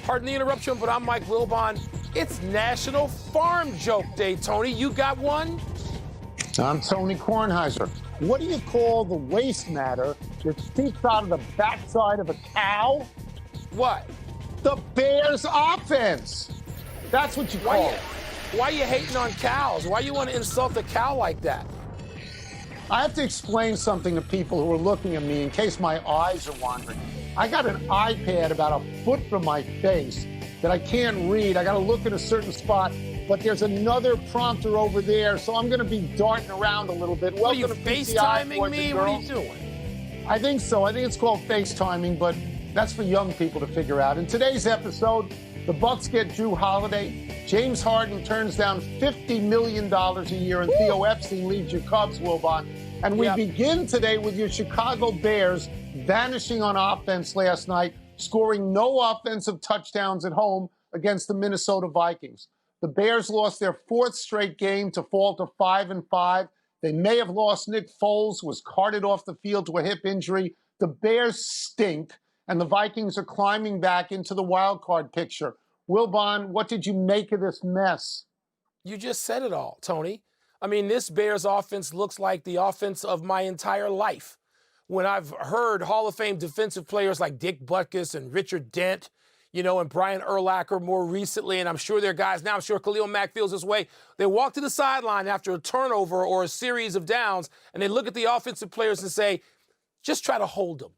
Pardon the interruption, but I'm Mike Wilbon. It's National Farm Joke Day, Tony. You got one? I'm Tony Kornheiser. What do you call the waste matter that seeps out of the backside of a cow? What? The Bears' offense. That's what you call it. Why are you hating on cows? Why you want to insult a cow like that? I have to explain something to people who are looking at me in case my eyes are wandering. I got an iPad about a foot from my face that I can't read. I got to look at a certain spot, but there's another prompter over there, so I'm going to be darting around a little bit. Are you FaceTiming me? What are you doing? I think so. I think it's called FaceTiming, but that's for young people to figure out. In today's episode, the Bucks get Drew Holiday. James Harden turns down $50 million a year, and Theo Epstein leaves your Cubs, Wilbon. And we begin today with your Chicago Bears vanishing on offense last night, scoring no offensive touchdowns at home against the Minnesota Vikings. The Bears lost their fourth straight game to fall to 5-5. They may have lost Nick Foles, who was carted off the field to a hip injury. The Bears stink, and the Vikings are climbing back into the wild card picture. Wilbon, what did you make of this mess? You just said it all, Tony. I mean, this Bears offense looks like the offense of my entire life. When I've heard Hall of Fame defensive players like Dick Butkus and Richard Dent, and Brian Urlacher more recently, and I'm sure they're guys now, I'm sure Khalil Mack feels this way. They walk to the sideline after a turnover or a series of downs, and they look at the offensive players and say, just try to hold them.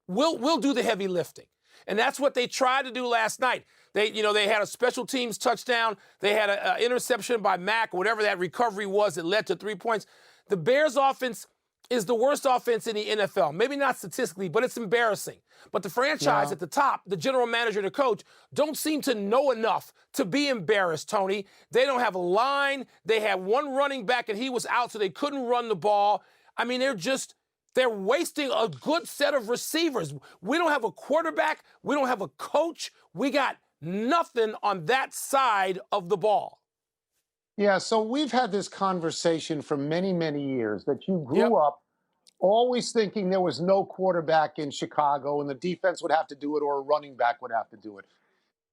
We'll do the heavy lifting. And that's what they tried to do last night. They had a special teams touchdown. They had an interception by Mack, whatever that recovery was that led to 3 points. The Bears offense is the worst offense in the NFL. Maybe not statistically, but it's embarrassing. But the franchise at the top, the general manager and the coach, don't seem to know enough to be embarrassed, Tony. They don't have a line. They had one running back, and he was out, so they couldn't run the ball. I mean, they're wasting a good set of receivers. We don't have a quarterback. We don't have a coach. We got nothing on that side of the ball. Yeah, so we've had this conversation for many, many years that you grew up always thinking there was no quarterback in Chicago and the defense would have to do it or a running back would have to do it.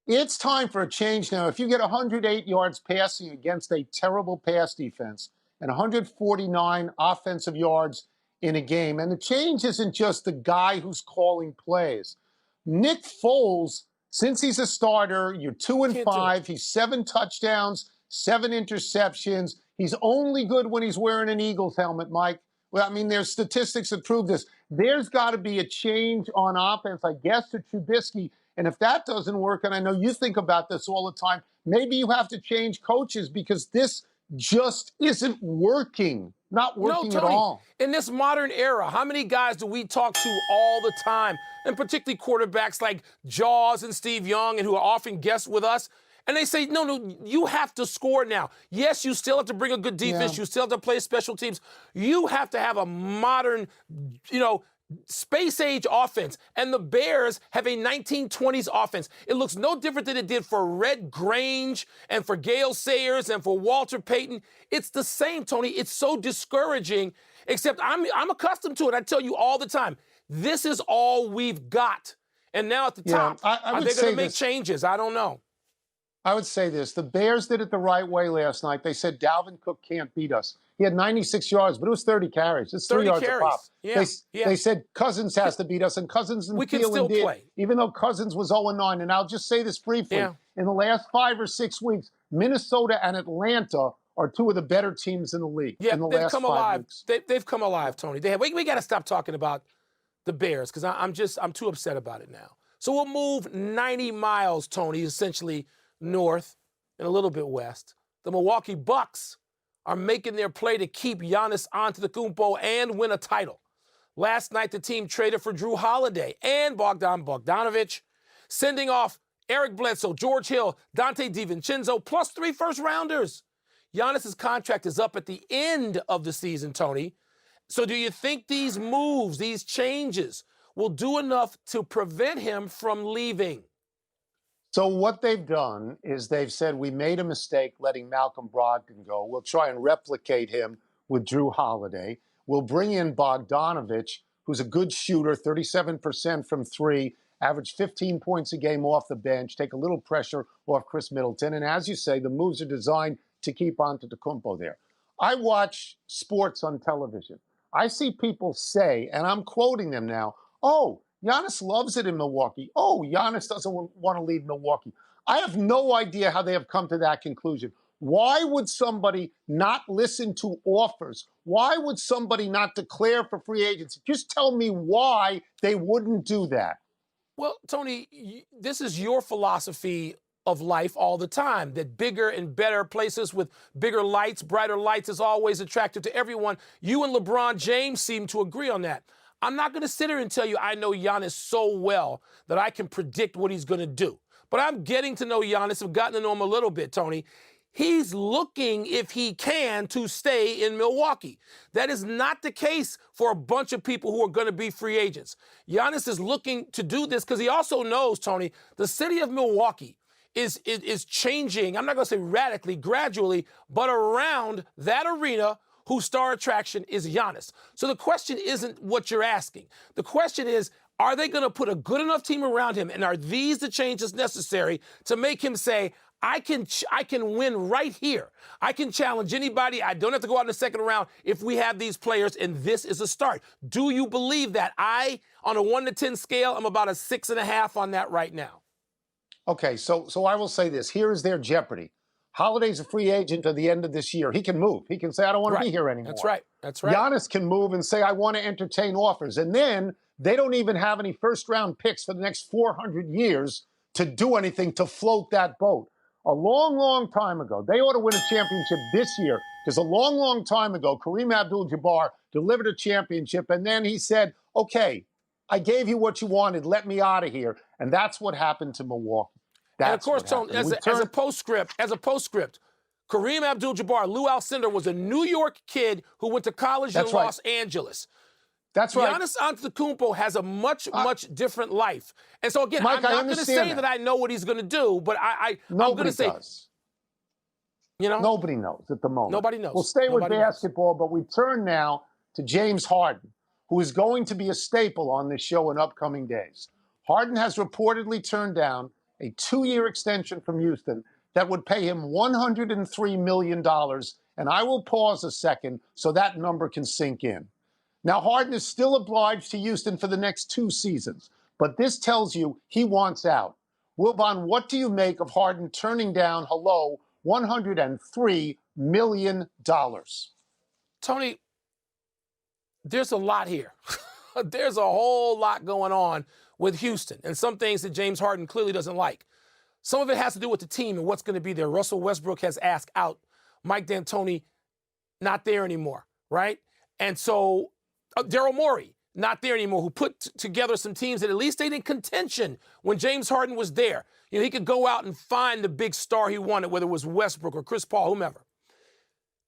It's time for a change now. If you get 108 yards passing against a terrible pass defense and 149 offensive yards in a game, and the change isn't just the guy who's calling plays. Nick Foles, since he's a starter, you're 2-5, he's 7 touchdowns, 7 interceptions. He's only good when he's wearing an Eagles helmet, Mike. Well, I mean, there's statistics that prove this. There's got to be a change on offense, I guess, to Trubisky. And if that doesn't work, and I know you think about this all the time, maybe you have to change coaches because this just isn't working. Not working Tony, at all. In this modern era, how many guys do we talk to all the time? And particularly quarterbacks like Jaws and Steve Young, and who are often guests with us. And they say, no, you have to score now. Yes, you still have to bring a good defense. You still have to play special teams. You have to have a modern, space-age offense. And the Bears have a 1920s offense. It looks no different than it did for Red Grange and for Gale Sayers and for Walter Payton. It's the same, Tony. It's so discouraging, except I'm accustomed to it. I tell you all the time, this is all we've got. And now at the top, are they going to make changes? I don't know. I would say this. The Bears did it the right way last night. They said Dalvin Cook can't beat us. He had 96 yards, but it was 30 carries. It's 3 yards a pop. They said Cousins has to beat us, and Cousins and Thielen did, even though Cousins was 0-9. And I'll just say this briefly. In the last 5 or 6 weeks, Minnesota and Atlanta are 2 of the better teams in the league. In the last 5 weeks. They've come alive, Tony. We got to stop talking about the Bears because I'm too upset about it now. So we'll move 90 miles, Tony, essentially north and a little bit west. The Milwaukee Bucks are making their play to keep Giannis Antetokounmpo and win a title. Last night, the team traded for Drew Holiday and Bogdan Bogdanović, sending off Eric Bledsoe, George Hill, Dante DiVincenzo, plus 3 first-rounders. Giannis's contract is up at the end of the season, Tony. So do you think these moves, these changes, will do enough to prevent him from leaving? So what they've done is they've said, we made a mistake letting Malcolm Brogdon go. We'll try and replicate him with Drew Holiday. We'll bring in Bogdanović, who's a good shooter, 37% from 3, average 15 points a game off the bench, take a little pressure off Chris Middleton. And as you say, the moves are designed to keep Antetokounmpo there. I watch sports on television. I see people say, and I'm quoting them now, oh, Giannis loves it in Milwaukee. Oh, Giannis doesn't want to leave Milwaukee. I have no idea how they have come to that conclusion. Why would somebody not listen to offers? Why would somebody not declare for free agency? Just tell me why they wouldn't do that. Well, Tony, this is your philosophy of life all the time, that bigger and better places with bigger lights, brighter lights is always attractive to everyone. You and LeBron James seem to agree on that. I'm not going to sit here and tell you I know Giannis so well that I can predict what he's going to do. But I'm getting to know Giannis. I've gotten to know him a little bit, Tony. He's looking, if he can, to stay in Milwaukee. That is not the case for a bunch of people who are going to be free agents. Giannis is looking to do this because he also knows, Tony, the city of Milwaukee is changing. I'm not going to say radically, gradually, but around that arena whose star attraction is Giannis. So the question isn't what you're asking. The question is, are they going to put a good enough team around him, and are these the changes necessary to make him say, I can win right here. I can challenge anybody. I don't have to go out in the second round if we have these players, and this is a start. Do you believe that? On a 1 to 10 scale, I'm about a 6.5 on that right now. Okay, so I will say this. Here is their jeopardy. Holiday's a free agent at the end of this year. He can move. He can say, I don't want to be here anymore. That's right. That's right. Giannis can move and say, I want to entertain offers. And then they don't even have any first-round picks for the next 400 years to do anything to float that boat. A long, long time ago, they ought to win a championship this year, because a long, long time ago, Kareem Abdul-Jabbar delivered a championship, and then he said, okay, I gave you what you wanted, let me out of here. And that's what happened to Milwaukee. And of course, Tony, as a postscript, Kareem Abdul-Jabbar, Lou Alcindor, was a New York kid who went to college in Los Angeles. That's right. Giannis Antetokounmpo has a much different life. And so, again, Mike, I'm not going to say that I know what he's going to do, but I'm going to say, does. You know? Nobody knows at the moment. Nobody knows. We'll stay with basketball, but we turn now to James Harden, who is going to be a staple on this show in upcoming days. Harden has reportedly turned down a 2-year extension from Houston that would pay him $103 million. And I will pause a second so that number can sink in. Now, Harden is still obliged to Houston for the next 2 seasons, but this tells you he wants out. Wilbon, what do you make of Harden turning down, $103 million? Tony, there's a lot here. There's a whole lot going on with Houston and some things that James Harden clearly doesn't like. Some of it has to do with the team and what's going to be there. Russell Westbrook has asked out. Mike D'Antoni, not there anymore, right? And so Daryl Morey, not there anymore, who put together some teams that at least stayed in contention when James Harden was there. You know, he could go out and find the big star he wanted, whether it was Westbrook or Chris Paul, whomever.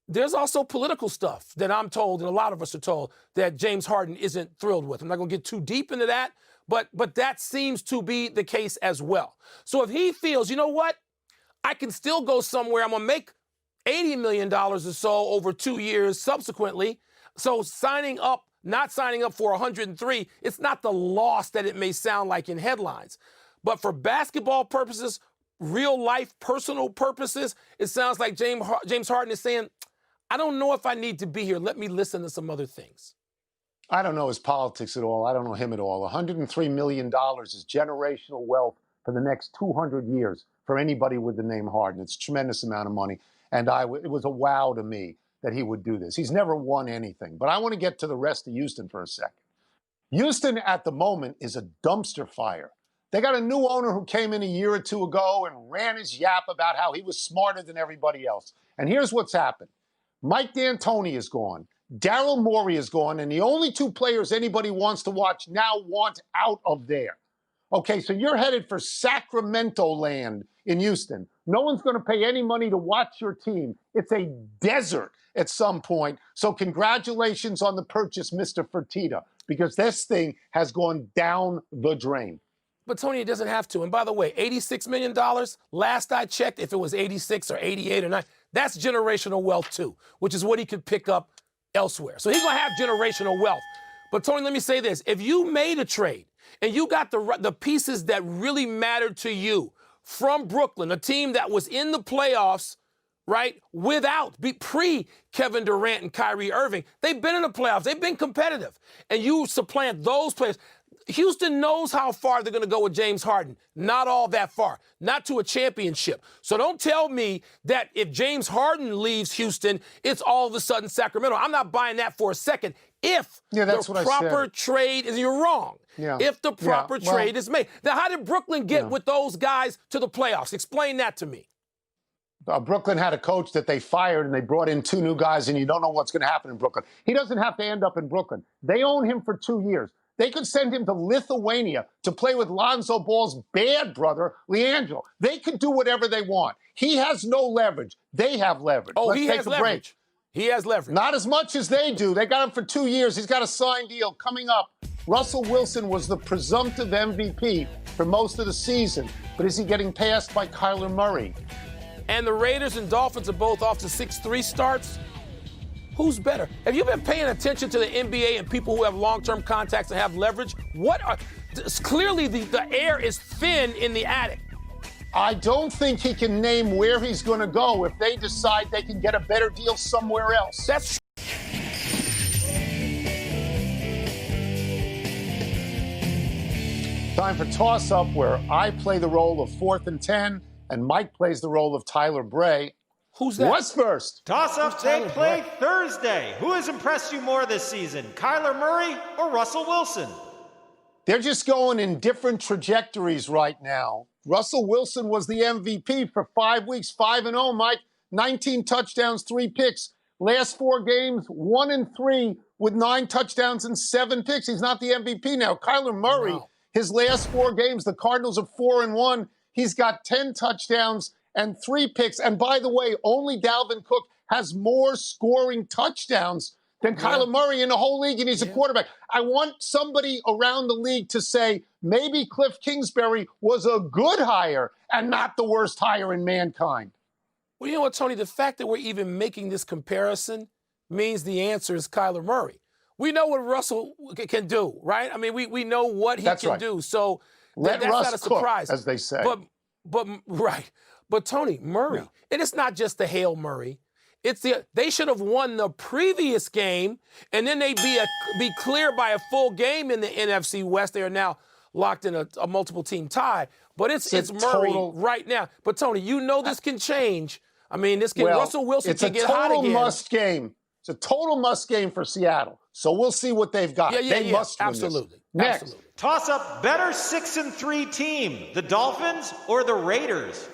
There's also political stuff that I'm told, and a lot of us are told, that James Harden isn't thrilled with. I'm not going to get too deep into that, but that seems to be the case as well. So if he feels, you know what, I can still go somewhere, I'm going to make $80 million or so over 2 years subsequently. So not signing up for 103, it's not the loss that it may sound like in headlines. But for basketball purposes, real life, personal purposes, it sounds like James Harden is saying, I don't know if I need to be here. Let me listen to some other things. I don't know his politics at all. I don't know him at all. $103 million is generational wealth for the next 200 years for anybody with the name Harden. It's a tremendous amount of money. And it was a wow to me that he would do this. He's never won anything. But I want to get to the rest of Houston for a second. Houston at the moment is a dumpster fire. They got a new owner who came in a year or two ago and ran his yap about how he was smarter than everybody else. And here's what's happened. Mike D'Antoni is gone. Daryl Morey is gone. And the only 2 players anybody wants to watch now want out of there. Okay, so you're headed for Sacramento land in Houston. No one's going to pay any money to watch your team. It's a desert at some point. So congratulations on the purchase, Mr. Fertitta, because this thing has gone down the drain. But, Tony, it doesn't have to. And by the way, $86 million, last I checked, if it was 86 or 88 or 9, that's generational wealth too, which is what he could pick up elsewhere. So he's going to have generational wealth. But, Tony, let me say this. If you made a trade and you got the pieces that really mattered to you from Brooklyn, a team that was in the playoffs, right, pre-Kevin Durant and Kyrie Irving. They've been in the playoffs. They've been competitive. And you supplant those players. Houston knows how far they're going to go with James Harden. Not all that far. Not to a championship. So don't tell me that if James Harden leaves Houston, it's all of a sudden Sacramento. I'm not buying that for a second. If the proper trade is, you're wrong. Yeah. If the proper trade is made. Now, how did Brooklyn get with those guys to the playoffs? Explain that to me. Brooklyn had a coach that they fired, and they brought in 2 new guys, and you don't know what's going to happen in Brooklyn. He doesn't have to end up in Brooklyn. They own him for 2 years. They could send him to Lithuania to play with Lonzo Ball's bad brother, Leandro. They could do whatever they want. He has no leverage. They have leverage. Oh, Let's he take has a leverage. break. He has leverage. Not as much as they do. They got him for 2 years. He's got a signed deal coming up. Russell Wilson was the presumptive MVP for most of the season. But is he getting passed by Kyler Murray? And the Raiders and Dolphins are both off to 6-3 starts. Who's better? Have you been paying attention to the NBA and people who have long-term contacts and have leverage? Clearly the air is thin in the attic. I don't think he can name where he's going to go if they decide they can get a better deal somewhere else. That's time for toss-up, where I play the role of 4th and 10, and Mike plays the role of Tyler Bray. Who's that? What's first? Toss-up take play Thursday. Who has impressed you more this season, Kyler Murray or Russell Wilson? They're just going in different trajectories right now. Russell Wilson was the MVP for 5 weeks, 5-0, Mike. 19 touchdowns, 3 picks. Last 4 games, 1-3 with 9 touchdowns and 7 picks. He's not the MVP now. Kyler Murray, his last 4 games, the Cardinals are 4-1. He's got 10 touchdowns and 3 picks. And by the way, only Dalvin Cook has more scoring touchdowns than Kyler Murray in the whole league, and he's a quarterback. I want somebody around the league to say maybe Cliff Kingsbury was a good hire and not the worst hire in mankind. Well, you know what, Tony? The fact that we're even making this comparison means the answer is Kyler Murray. We know what Russell can do, right? I mean, we know what he can do. So Let that's Russ not a surprise. cook, as they say. But Tony, Murray, and it's not just the Hail Murray. They should have won the previous game, and then they'd be clear by a full game in the NFC West. They are now locked in a multiple-team tie. But it's Murray right now. But, Tony, you know this can change. I mean, Russell Wilson can get hot again. It's a total must game. It's a total must game for Seattle. So we'll see what they've got. They must win this. Next. Absolutely. Toss up better 6-3 team, the Dolphins or the Raiders?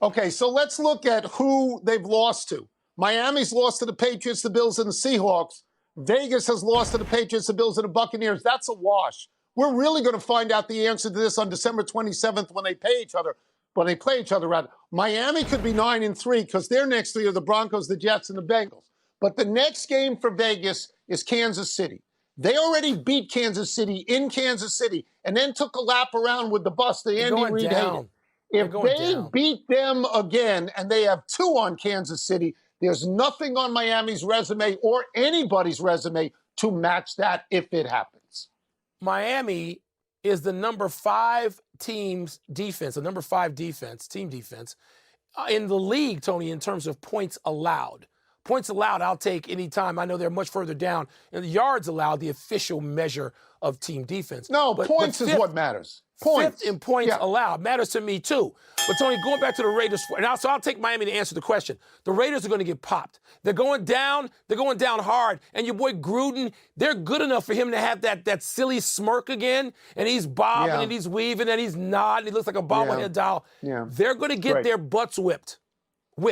Okay, so let's look at who they've lost to. Miami's lost to the Patriots, the Bills, and the Seahawks. Vegas has lost to the Patriots, the Bills, and the Buccaneers. That's a wash. We're really going to find out the answer to this on December 27th when they play each other. Miami could be 9-3 because their next 3 are the Broncos, the Jets, and the Bengals. But the next game for Vegas is Kansas City. They already beat Kansas City in Kansas City and then took a lap around with the bus that Andy Reid hated. If they beat them again and they have 2 on Kansas City, there's nothing on Miami's resume or anybody's resume to match that if it happens. Miami is the number 5 team defense in the league, Tony, in terms of points allowed. Points allowed, I'll take any time. I know they're much further down. And the yards allowed, the official measure of team defense. No, points is what matters. Points. 5th in points allowed matters to me, too. But, Tony, going back to the Raiders, so I'll take Miami to answer the question. The Raiders are going to get popped. They're going down hard. And your boy Gruden, they're good enough for him to have that silly smirk again. And he's bobbing and he's weaving and he's nodding. He looks like a bobblehead doll. Yeah. They're going to get their butts whipped.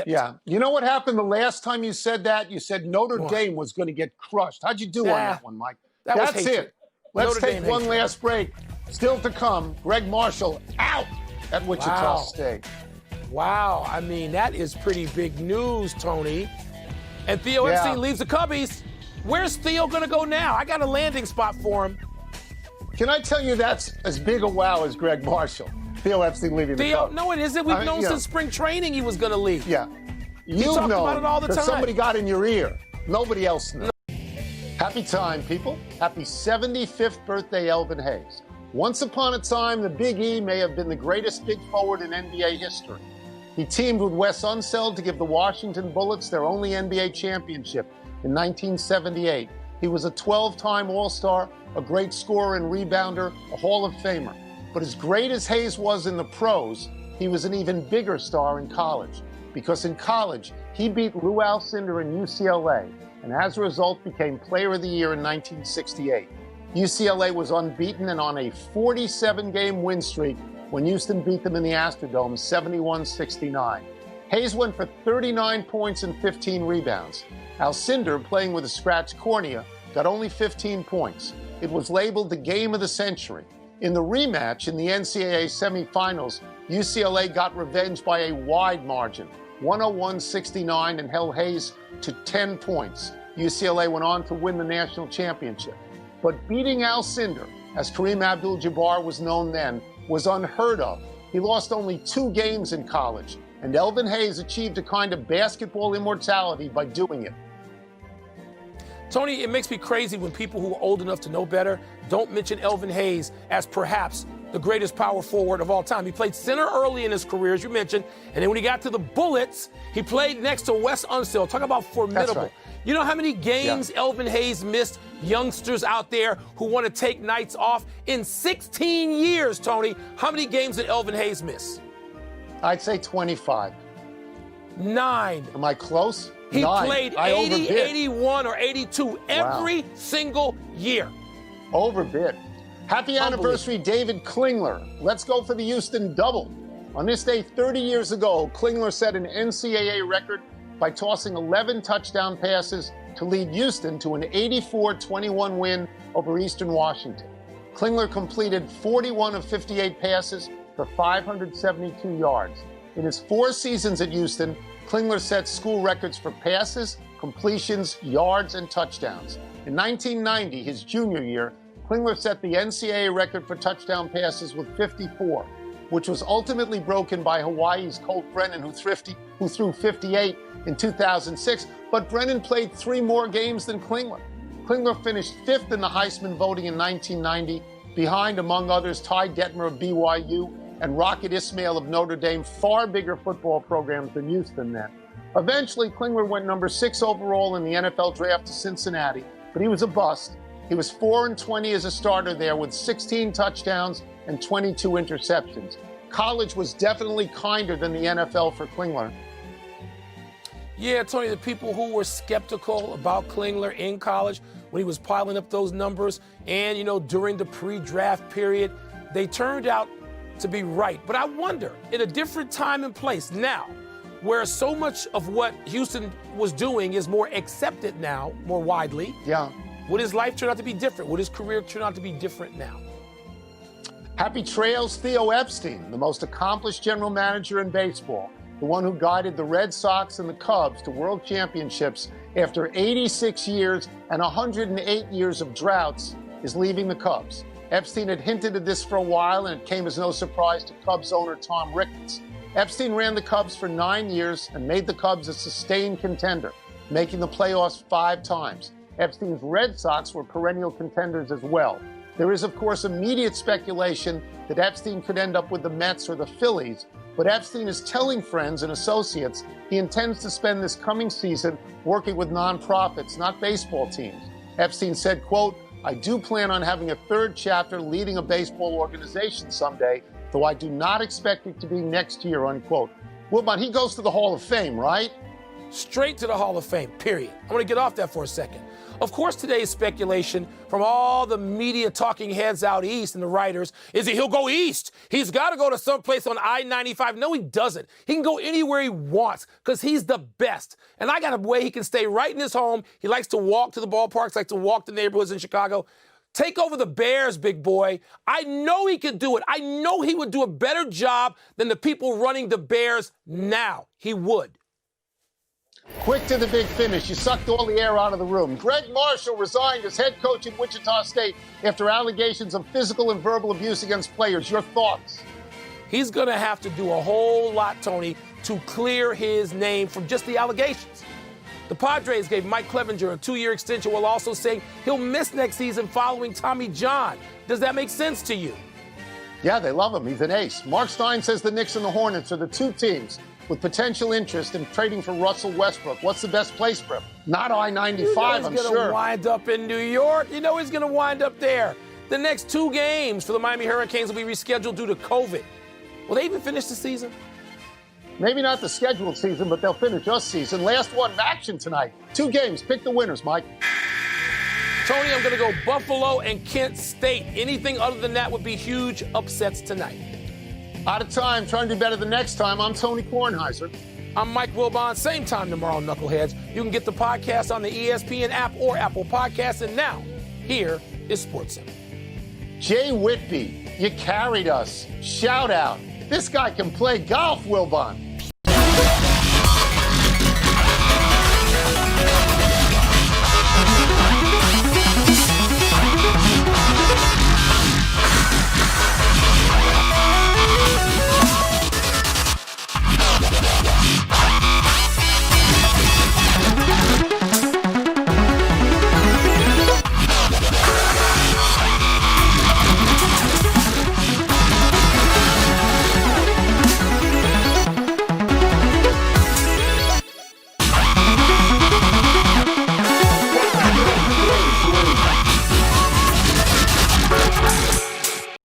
Yeah. You know what happened the last time you said that? You said Notre Dame was going to get crushed. How'd you do on that one, Mike? That's it. Let's take one last break. Still to come, Greg Marshall out at Wichita State. Wow. I mean, that is pretty big news, Tony. And Theo Epstein leaves the Cubbies. Where's Theo going to go now? I got a landing spot for him. Can I tell you that's as big a wow as Greg Marshall? Theo Epstein leaving the Cubs. No, it isn't. We've known since spring training he was going to leave. Yeah. You've known about it all the time. Somebody got in your ear. Nobody else knows. Happy time, people. Happy 75th birthday, Elvin Hayes. Once upon a time, the Big E may have been the greatest big forward in NBA history. He teamed with Wes Unseld to give the Washington Bullets their only NBA championship in 1978. He was a 12-time All-Star, a great scorer and rebounder, a Hall of Famer. But as great as Hayes was in the pros, he was an even bigger star in college. Because in college, he beat Lou Alcindor in UCLA, and as a result became Player of the Year in 1968. UCLA was unbeaten and on a 47-game win streak when Houston beat them in the Astrodome 71-69. Hayes went for 39 points and 15 rebounds. Alcindor, playing with a scratched cornea, got only 15 points. It was labeled the game of the century. In the rematch in the NCAA semifinals, UCLA got revenge by a wide margin, 101-69, and held Hayes to 10 points. UCLA went on to win the national championship. But beating Alcindor, as Kareem Abdul-Jabbar was known then, was unheard of. He lost only 2 games in college, and Elvin Hayes achieved a kind of basketball immortality by doing it. Tony, it makes me crazy when people who are old enough to know better don't mention Elvin Hayes as perhaps the greatest power forward of all time. He played center early in his career, as you mentioned, and then when he got to the Bullets, he played next to Wes Unseld. Talk about formidable. That's right. You know how many games Elvin Hayes missed? Youngsters out there who want to take nights off. In 16 years, Tony, how many games did Elvin Hayes miss? I'd say 25. 9. Am I close? He 9. played I 80, overbid. 81, or 82 every single year. Overbid. Happy anniversary, David Klingler. Let's go for the Houston double. On this day 30 years ago, Klingler set an NCAA record by tossing 11 touchdown passes to lead Houston to an 84-21 win over Eastern Washington. Klingler completed 41 of 58 passes for 572 yards. In his 4 seasons at Houston, Klingler set school records for passes, completions, yards, and touchdowns. In 1990, his junior year, Klingler set the NCAA record for touchdown passes with 54, which was ultimately broken by Hawaii's Colt Brennan, who threw 58 in 2006, but Brennan played 3 more games than Klingler. Klingler finished 5th in the Heisman voting in 1990, behind, among others, Ty Detmer of BYU and Rocket Ismail of Notre Dame, far bigger football programs than Houston then. Eventually, Klingler went number 6 overall in the NFL draft to Cincinnati, but he was a bust. He was 4-20 as a starter there with 16 touchdowns and 22 interceptions. College was definitely kinder than the NFL for Klingler. Yeah, Tony, the people who were skeptical about Klingler in college when he was piling up those numbers and, during the pre-draft period, they turned out to be right. But I wonder, in a different time and place now, where so much of what Houston was doing is more accepted now, more widely. Yeah. Would his life turn out to be different? Would his career turn out to be different now? Happy trails, Theo Epstein, the most accomplished general manager in baseball, the one who guided the Red Sox and the Cubs to world championships after 86 years and 108 years of droughts, is leaving the Cubs. Epstein had hinted at this for a while, and it came as no surprise to Cubs owner Tom Ricketts. Epstein ran the Cubs for 9 years and made the Cubs a sustained contender, making the playoffs 5 times. Epstein's Red Sox were perennial contenders as well. There is, of course, immediate speculation that Epstein could end up with the Mets or the Phillies, but Epstein is telling friends and associates he intends to spend this coming season working with nonprofits, not baseball teams. Epstein said, quote, "I do plan on having a 3rd chapter leading a baseball organization someday, though I do not expect it to be next year," unquote. Wilbon, he goes to the Hall of Fame, right? Straight to the Hall of Fame, period. I'm going to get off that for a second. Of course, today's speculation from all the media talking heads out east and the writers is that he'll go east. He's got to go to someplace on I-95. No, he doesn't. He can go anywhere he wants because he's the best. And I got a way he can stay right in his home. He likes to walk to the ballparks, likes to walk the neighborhoods in Chicago. Take over the Bears, big boy. I know he can do it. I know he would do a better job than the people running the Bears now. He would. Quick to the big finish. You sucked all the air out of the room. Greg Marshall resigned as head coach at Wichita State after allegations of physical and verbal abuse against players. Your thoughts? He's going to have to do a whole lot, Tony, to clear his name from just the allegations. The Padres gave Mike Clevenger a 2-year extension while also saying he'll miss next season following Tommy John. Does that make sense to you? Yeah, they love him. He's an ace. Mark Stein says the Knicks and the Hornets are the two teams with potential interest in trading for Russell Westbrook. What's the best place for him? Not I-95, I'm he's sure. going to wind up in New York. You know he's going to wind up there. The next 2 games for the Miami Hurricanes will be rescheduled due to COVID. Will they even finish the season? Maybe not the scheduled season, but they'll finish us season. Last one in action tonight. 2 games. Pick the winners, Mike. Tony, I'm going to go Buffalo and Kent State. Anything other than that would be huge upsets tonight. Out of time. Trying to do better the next time. I'm Tony Kornheiser. I'm Mike Wilbon. Same time tomorrow, Knuckleheads. You can get the podcast on the ESPN app or Apple Podcasts. And now, here is SportsCenter. Jay Whitby, you carried us. Shout out. This guy can play golf, Wilbon.